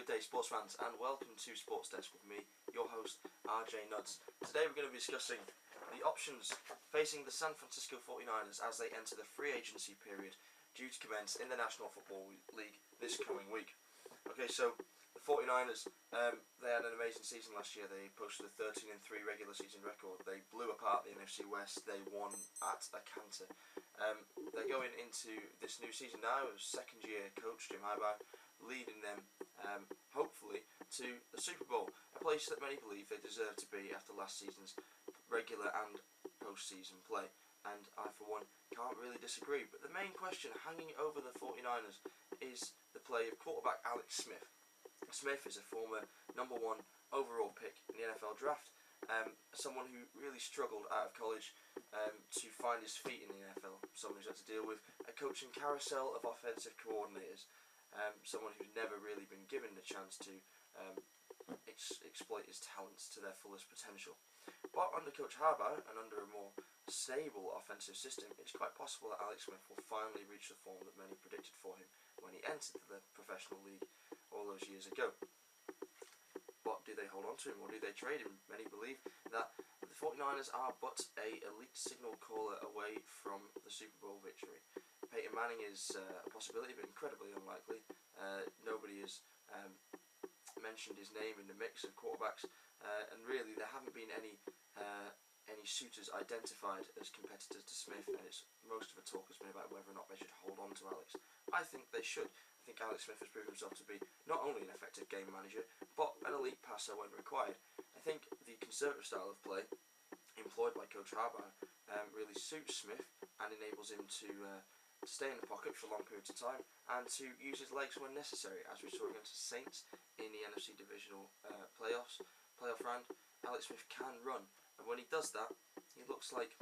Good day, sports fans, and welcome to Sports Desk with me, your host, RJ Nudds. Today we're going to be discussing the options facing the San Francisco 49ers as they enter the free agency period due to commence in the National Football League this coming week. Okay, so the 49ers, they had an amazing season last year. They posted a 13-3 regular season record. They blew apart the NFC West. They won at a canter. They're going into this new season now as second-year coach Jim Harbaugh, leading them hopefully to the Super Bowl, a place that many believe they deserve to be after last season's regular and post-season play, and I for one can't really disagree. But the main question hanging over the 49ers is the play of quarterback Alex Smith. Smith is a former number 1 overall pick in the NFL draft, someone who really struggled out of college to find his feet in the NFL, someone who's had to deal with a coaching carousel of offensive coordinators, someone who's never really been given the chance to exploit his talents to their fullest potential. But under Coach Harbaugh and under a more stable offensive system, it's quite possible that Alex Smith will finally reach the form that many predicted for him when he entered the professional league all those years ago. But do they hold on to him or do they trade him? Many believe that the 49ers are but a elite signal caller away from the Super Bowl victory. Peyton Manning is a possibility, but incredibly unlikely. Nobody has mentioned his name in the mix of quarterbacks, and really there haven't been any suitors identified as competitors to Smith, and most of the talk has been about whether or not they should hold on to Alex. I think they should. I think Alex Smith has proven himself to be not only an effective game manager, but an elite passer when required. I think the conservative style of play employed by Coach Harbaugh really suits Smith and enables him to stay in the pocket for long periods of time and to use his legs when necessary, as we saw against the Saints in the NFC divisional playoff round. Alex Smith can run, and when he does that, he looks like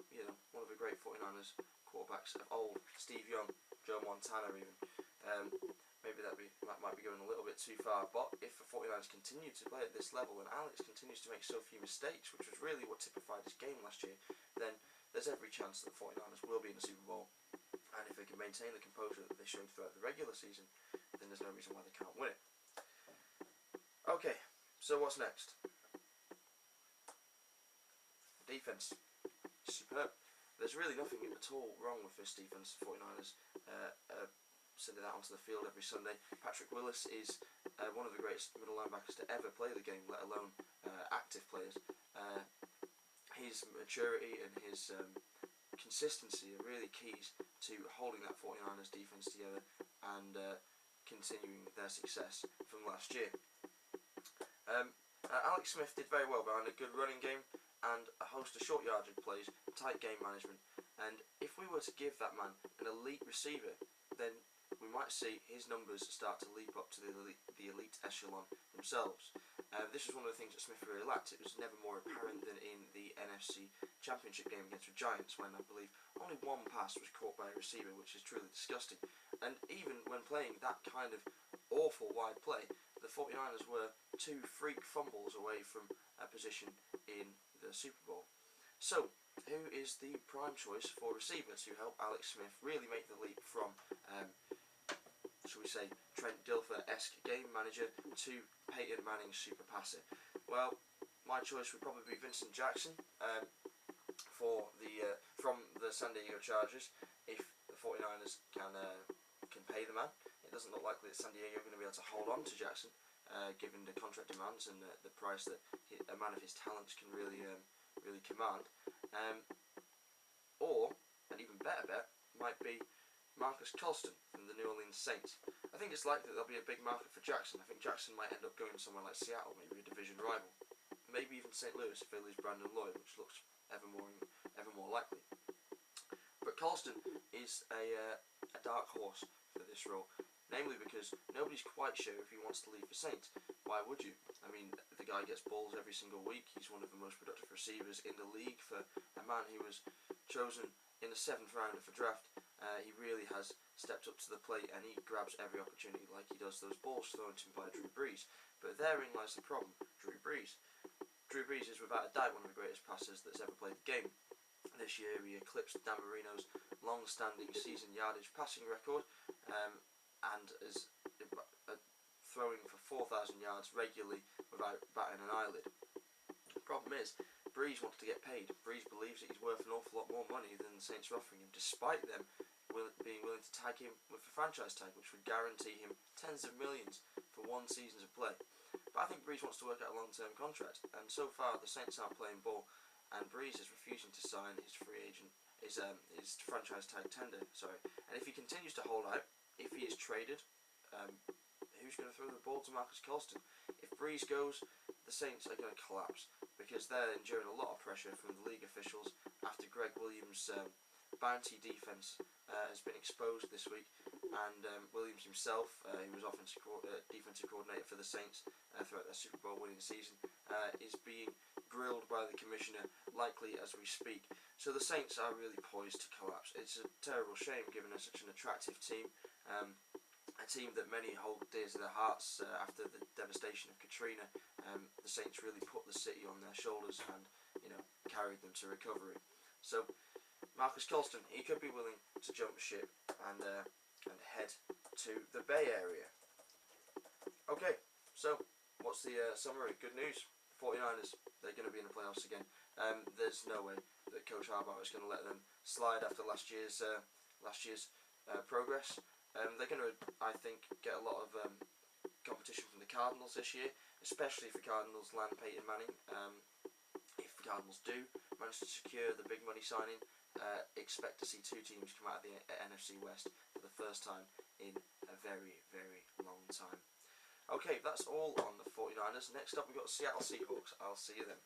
one of the great 49ers quarterbacks of old, Steve Young, Joe Montana even. Maybe that might be going a little bit too far, but if the 49ers continue to play at this level and Alex continues to make so few mistakes, which was really what typified his game last year, then there's every chance that the 49ers will be in the Super Bowl. And if they can maintain the composure that they showed throughout the regular season, then there's no reason why they can't win it. Okay, so what's next? Defense. Superb. There's really nothing at all wrong with this defense. The 49ers sending that onto the field every Sunday. Patrick Willis is one of the greatest middle linebackers to ever play the game, let alone active players. His maturity and his consistency are really keys to holding that 49ers defense together and continuing their success from last year. Alex Smith did very well behind a good running game and a host of short yardage plays, tight game management, and if we were to give that man an elite receiver, then we might see his numbers start to leap up to the elite echelon themselves. This was one of the things that Smith really lacked. It was never more apparent than in the NFC Championship game against the Giants, when I believe only one pass was caught by a receiver, which is truly disgusting. And even when playing that kind of awful wide play, the 49ers were 2 freak fumbles away from a position in the Super Bowl. So, who is the prime choice for receiver to help Alex Smith really make the leap from shall we say, Trent Dilfer-esque game manager to Peyton Manning's super passer? Well, my choice would probably be Vincent Jackson from the San Diego Chargers, if the 49ers can pay the man. It doesn't look likely that San Diego are going to be able to hold on to Jackson, given the contract demands and the price that a man of his talents can really command. Or, an even better bet, might be Marcus Colston from the New Orleans Saints. I think it's likely that there'll be a big market for Jackson. I think Jackson might end up going somewhere like Seattle, maybe a division rival. Maybe even St. Louis if they lose Brandon Lloyd, which looks ever more likely. But Colston is a dark horse for this role, namely because nobody's quite sure if he wants to leave the Saints. Why would you? I mean, the guy gets balls every single week. He's one of the most productive receivers in the league for a man who was chosen in the 7th round of the draft. He really has stepped up to the plate and he grabs every opportunity, like he does those balls thrown to him by Drew Brees. But therein lies the problem. Drew Brees is without a doubt one of the greatest passers that's ever played the game. This year he eclipsed Dan Marino's long-standing season yardage passing record, and is throwing for 4,000 yards regularly without batting an eyelid. The problem is, Breeze wants to get paid. Breeze believes that he's worth an awful lot more money than the Saints are offering him, despite them being willing to tag him with a franchise tag, which would guarantee him tens of millions for 1 season of play. But I think Breeze wants to work out a long-term contract, and so far the Saints aren't playing ball, and Breeze is refusing to sign his his franchise tag tender. And if he continues to hold out, if he is traded, who's going to throw the ball to Marcus Colston? If Breeze goes, the Saints are going to collapse, because they're enduring a lot of pressure from the league officials after Greg Williams' bounty defence has been exposed this week, and Williams himself, who was defensive coordinator for the Saints throughout their Super Bowl winning season, is being grilled by the commissioner, likely as we speak. So the Saints are really poised to collapse. It's a terrible shame, given they're such an attractive team, a team that many hold dear to their hearts after the devastation of Katrina. The Saints really put the city on their shoulders and, carried them to recovery. So Marcus Colston, he could be willing to jump ship and head to the Bay Area. Okay, so what's the summary? Good news. 49ers, they're going to be in the playoffs again. There's no way that Coach Harbaugh is going to let them slide after last year's progress. They're going to, I think, get a lot of competition from the Cardinals this year, especially if the Cardinals land Peyton Manning. If the Cardinals do manage to secure the big money signing, expect to see 2 teams come out of the NFC West for the first time in a very, very long time. Okay, that's all on the 49ers. Next up, we've got Seattle Seahawks. I'll see you then.